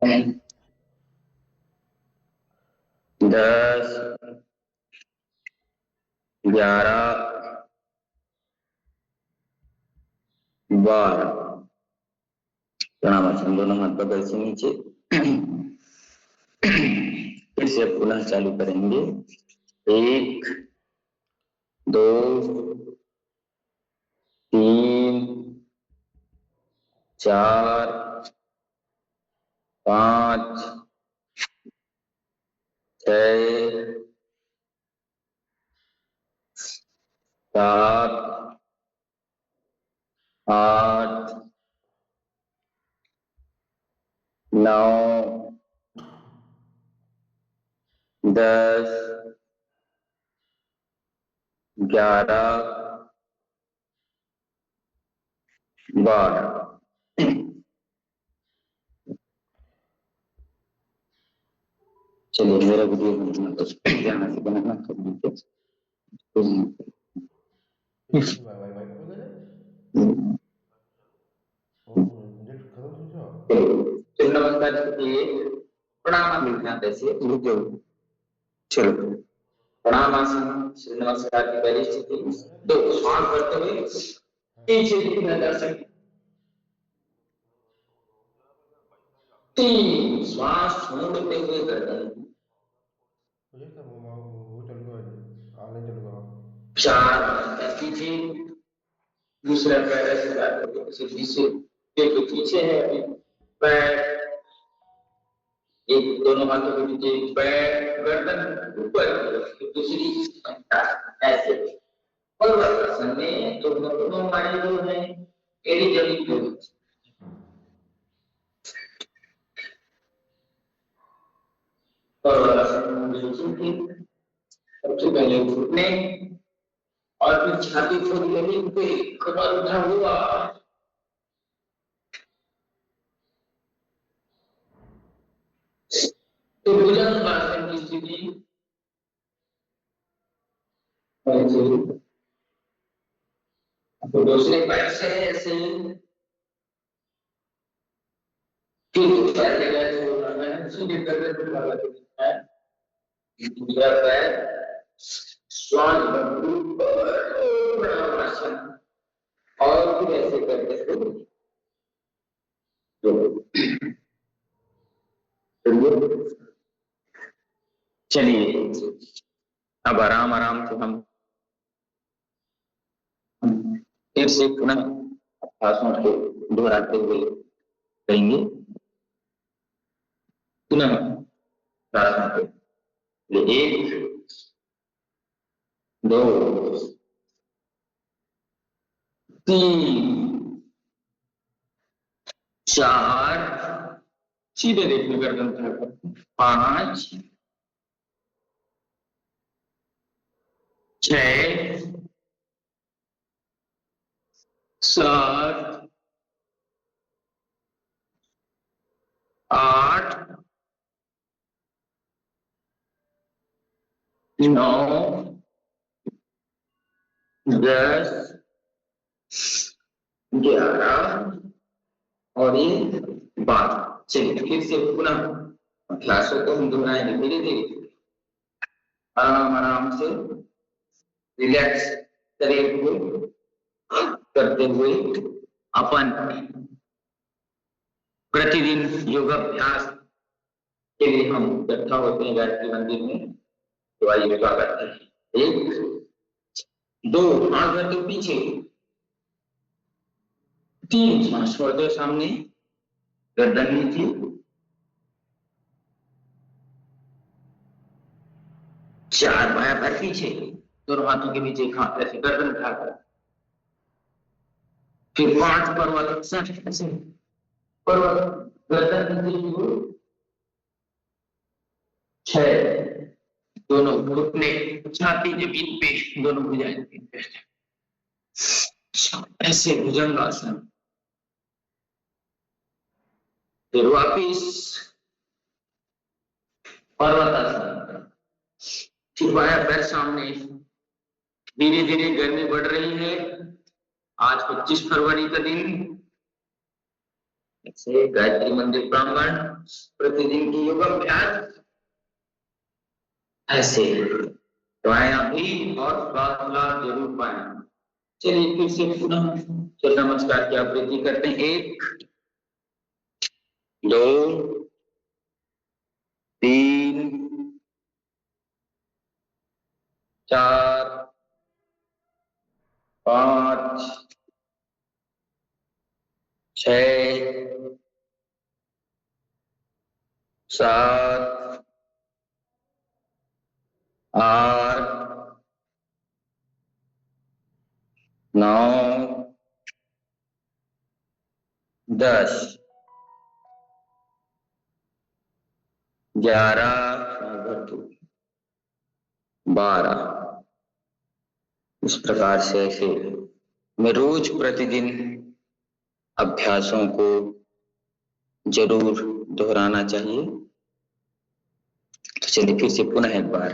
10, 11, 12। प्रणामासन दोनों हाथ बगल से नीचे। फिर से पुनः चालू करेंगे। 1, 2, 3, 4, 5, 6, 7, 8, 9, 10, 11, 12। चलिए मेरा वीडियो ध्यान से बनाना कर लीजिए। तो नमस्कार प्रणाम जैसे चलो प्रणामासन नमस्कार की पहली स्थिति। दो श्वास भरते हुए पीछे दिखना जा सके। 3 श्वास छोड़ते हुए गर्दन। 4 पीछे दूसरा पैर ऐसे पीछे एक पीछे है अभी पैर एक दोनों हाथों के पीछे पैर गर्दन ऊपर दूसरी ऐसे। पर्वतासन में तो दोनों हमारे जो है एड़ी जमीन पे पर्वतासन में सबसे पहले घुटने और फिर छाती थोड़ी जमीन पे कमर उठा हुआ। तो भुजंगासन की स्थिति तो दूसरे पैर से ऐसे पैर लगा है सीधे गर्दन वाला है। दूसरा पैर श्वास प्रणामासन और फिर ऐसे करते हुए चलिए अब आराम आराम से हम फिर से पुनः अभ्यासों को दोहराते हुए करेंगे। पुनः प्रार्थना को 1, 2, 3, 4 सीधे देखने गर्दन उठाकर 5, 6, 7, 8, 9, 10, 11 और ये 12। चलिए फिर से पुनः अभ्यासों को हम दोहराएंगे धीरे धीरे आराम आराम से रिलैक्स शरीर को करते हुए अपन प्रतिदिन योगाभ्यास के लिए हम इकट्ठा होते हैं गायत्री मंदिर में तो आइए योगा करते हैं। 1, 2 हाथ भर के पीछे 3 श्वास छोड़ते सामने गर्दन नीचे 4 बायां पैर पीछे दोनों हाथों के नीचे एक हाथ ऐसे गर्दन उठाकर फिर 5 पर्वतासन ऐसे पर्वत गर्दन नीचे 6 दोनों घुटने छाती जमीन पे दोनों भुजाएं जमीन पे ऐसे भुजंगासन। फिर वापिस पर्वतासन। फिर बायां पैर सामने। धीरे धीरे गर्मी बढ़ रही है। आज 25 फरवरी का दिन ऐसे गायत्री मंदिर प्रांगण, प्रतिदिन की योग अभ्यास, ऐसे प्राणायाम और श्वास लाभ जरूर पाए। चलिए फिर से पुनः सूर्य नमस्कार की आवृत्ति करते हैं। 1 2 3 4 5 6 7 8 9 10 11 12। इस प्रकार से ऐसे मैं रोज प्रतिदिन अभ्यासों को जरूर दोहराना चाहिए। तो चलिए फिर से पुनः एक बार।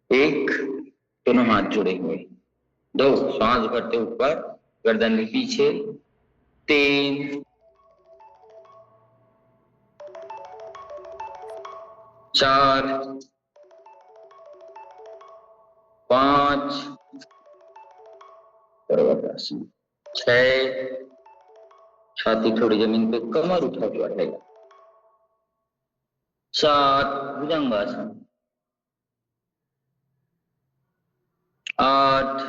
1 दोनों हाथ जुड़े हुए, 2 सांस भरते ऊपर, गर्दन के पीछे, 3 4 5 पर्वतासन, 6 छाती थोड़ी जमीन पे, कमर उठा के रहेगा, 7 भुजंगासन, 8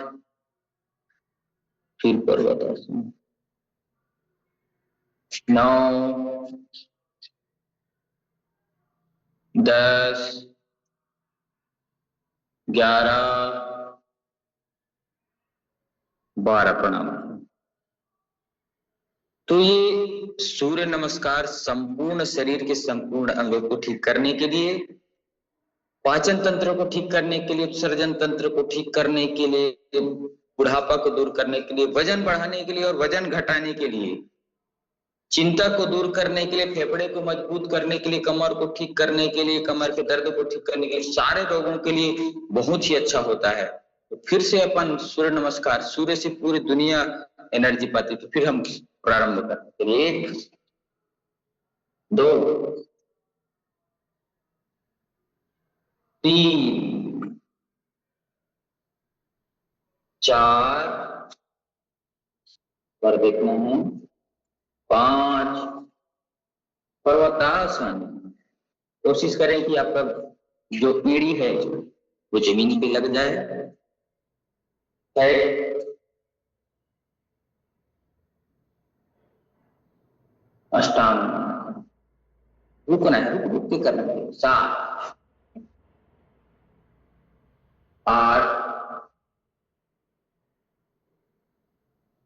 फिर पर्वतासन, 9 10 11 12 प्रणाम। तो ये सूर्य नमस्कार संपूर्ण शरीर के संपूर्ण अंगों को ठीक करने के लिए, पाचन तंत्र को ठीक करने के लिए, उत्सर्जन तंत्र को ठीक करने के लिए, बुढ़ापा को दूर करने के लिए, वजन बढ़ाने के लिए और वजन घटाने के लिए, चिंता को दूर करने के लिए, फेफड़े को मजबूत करने के लिए, कमर को ठीक करने के लिए, कमर के दर्द को ठीक करने के लिए, सारे रोगों के लिए बहुत ही अच्छा होता है। तो फिर से अपन सूर्य नमस्कार, सूर्य से पूरी दुनिया एनर्जी पाती, तो फिर हम प्रारंभ करते हैं। 1 2 3 4 पर देखना है, 5 पर्वतासन। कोशिश करें कि आपका जो पीढ़ी है वो जमीन पे लग जाए। 6 अष्टांग, रुकना है, रुक के करना है। 7 8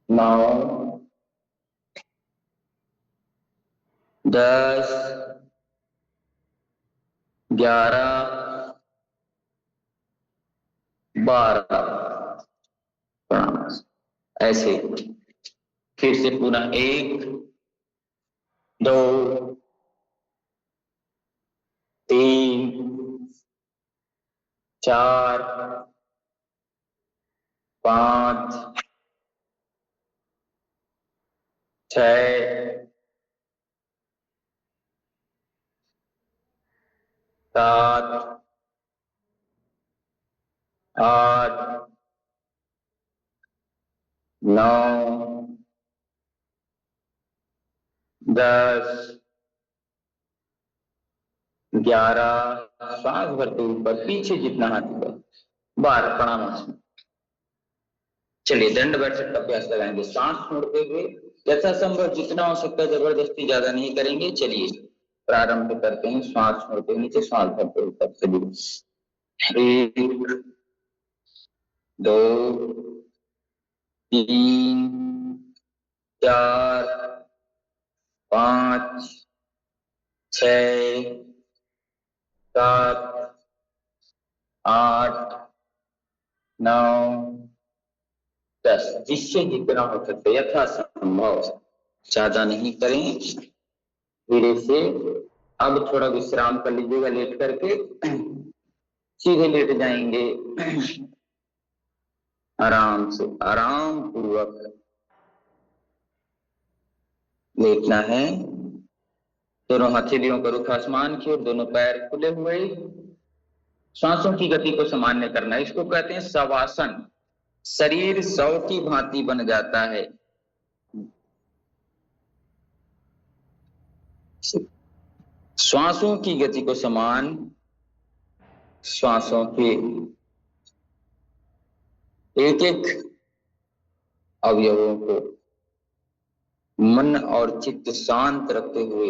9 10 11 12 ऐसे फिर से पुनः 1 2 3 4 5 6 7 8 9 10 11 सांस भरते ऊपर, पीछे जितना हाथ ऊपर, 12 प्रणामासन। चलिए दंड बैठक का अभ्यास लगाएंगे, सांस छोड़ते हुए, यथासंभव जितना हो सकता है, जबरदस्ती ज्यादा नहीं करेंगे। चलिए प्रारंभ करते हैं। सांस छोड़ते हुए नीचे, सांस भरते ऊपर, चलिए 1 2 3 4 5 6 7 8 9 10, जिससे जितना हो सकता है यथासंभव, ज्यादा नहीं करें। धीरे से अब थोड़ा विश्राम कर लीजिएगा, लेट करके सीधे लेट जाएंगे आराम से, आराम पूर्वक। लेटना है। दोनों हथेलियों का रुख आसमान की ओर, दोनों पैर खुले हुए, सांसों की गति को सामान्य करना, इसको कहते हैं शवासन। शरीर शव की भांति बन जाता है। श्वासों की गति को समान, श्वासों के एक एक अवयवों को मन और चित्त शांत रखते हुए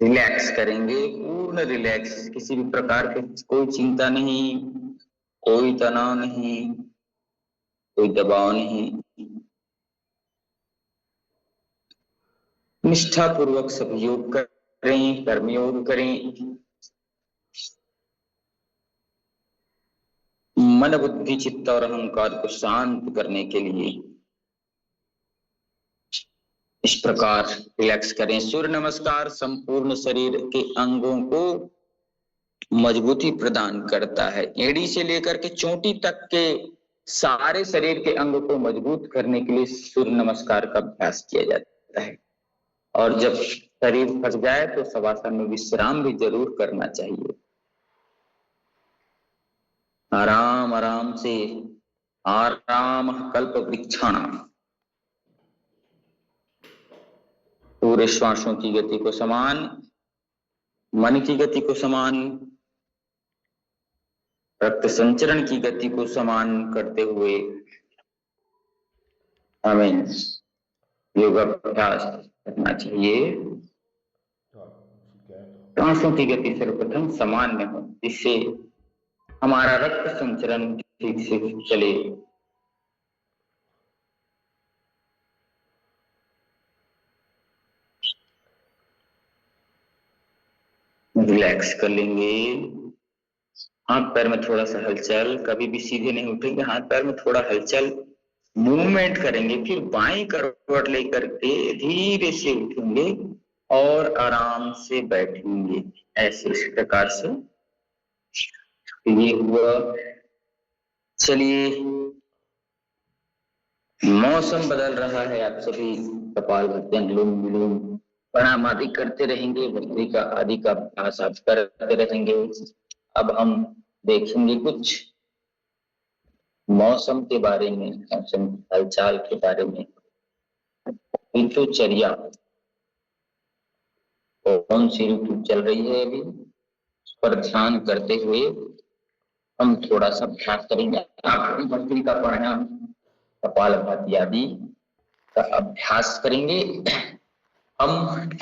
रिलैक्स करेंगे। पूर्ण रिलैक्स, किसी भी प्रकार की कोई चिंता नहीं, कोई तनाव नहीं, कोई दबाव नहीं। निष्ठापूर्वक सब योग करें, कर्मयोग करें। मन बुद्धि चित्त और अहंकार को शांत करने के लिए इस प्रकार रिलैक्स करें। सूर्य नमस्कार संपूर्ण शरीर के अंगों को मजबूती प्रदान करता है। एड़ी से लेकर के चोटी तक के सारे शरीर के अंग को मजबूत करने के लिए सूर्य नमस्कार का अभ्यास किया जाता है। और जब शरीर फंस जाए तो शवासन में विश्राम भी जरूर करना चाहिए। आराम आराम से, आराम कल्प वृक्षाणाम। पूरे श्वासों की गति को समान, मन की गति को समान, रक्त संचरण की गति को समान करते हुए हमें योगाभ्यास करना चाहिए। सांसों की गति सर्वप्रथम सामान्य हो, जिससे हमारा रक्त संचरण ठीक से चले। रिलैक्स कर लेंगे। हाथ पैर में थोड़ा सा हलचल, कभी भी सीधे नहीं उठेंगे, हाथ पैर में थोड़ा हलचल, मूवमेंट करेंगे। फिर बाईं करवट लेकर के धीरे से उठेंगे और आराम से बैठेंगे, ऐसे इस प्रकार से। ये हुआ। चलिए, मौसम बदल रहा है, आप सभी कपालभाति, अनुलोम विलोम प्राणायाम आदि करते रहेंगे, भस्त्रिका आदि का अभ्यास आप करते रहेंगे। अब हम देखेंगे कुछ मौसम के बारे में, मौसम हालचाल के बारे में। ऋतुचर्या, कौन सी ऋतु चल रही है अभी, उस पर ध्यान करते हुए हम थोड़ा सा अभ्यास करेंगे। भस्त्रिका प्राणायाम, कपालभाति आदि का अभ्यास करेंगे। हम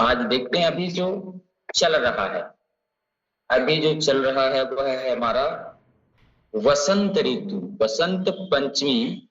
आज देखते हैं अभी जो चल रहा है, अभी जो चल रहा है वह है हमारा वसंत ऋतु। वसंत पंचमी